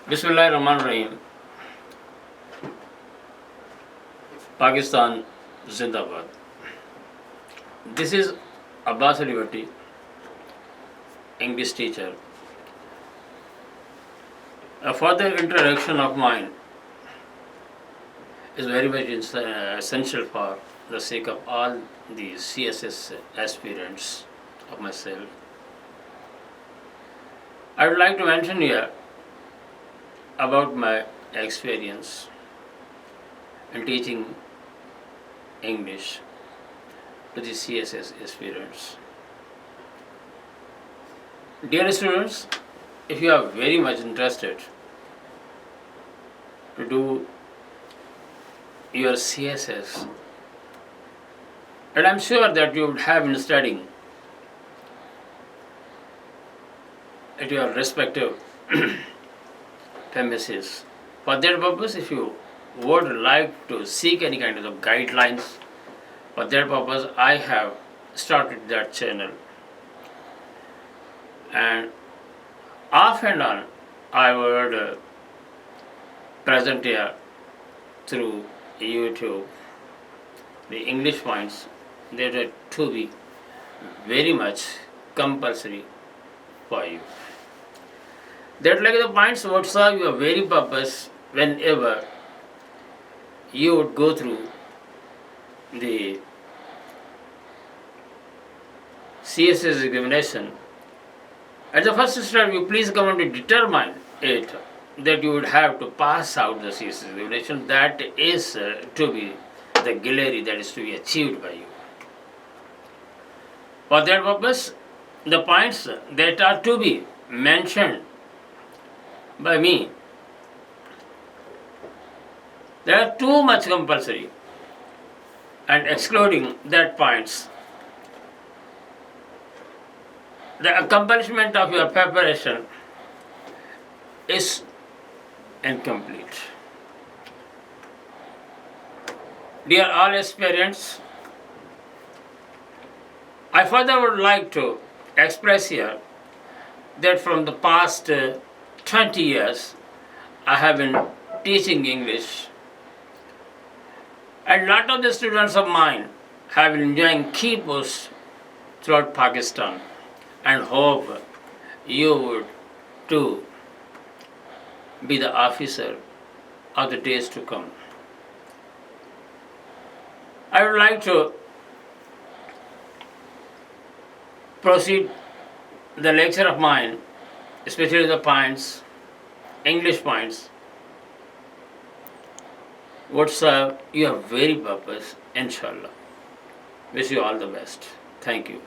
Bismillahirrahmanirrahim. Pakistan Zindabad. This is Abbas Bhatti, English teacher. A further introduction of mine is very much essential for the sake of all the CSS aspirants of myself. I would like to mention here about my experience in teaching English to the CSS aspirants. Dear students, if you are very much interested to do your CSS, and I'm sure that you would have been studying at your respective premises. For that purpose, if you would like to seek any kind of guidelines, for that purpose I have started that channel, and off and on I would present here through YouTube the English points that are to be very much compulsory for you. That like the points would serve your very purpose whenever you would go through the CSS examination. At the first step, you please come on to determine it that you would have to pass out the CSS examination. That is to be the gallery that is to be achieved by you. For that purpose, the points that are to be mentioned by me, they are too much compulsory, and excluding that points, the accomplishment of your preparation is incomplete. Dear all aspirants, I further would like to express here that from the past 20 years I have been teaching English, and a lot of the students of mine have been enjoying key posts throughout Pakistan, and hope you would too be the officer of the days to come. I would like to proceed the lecture of mine, especially the points, English points, would serve your very purpose, inshallah. Wish you all the best. Thank you.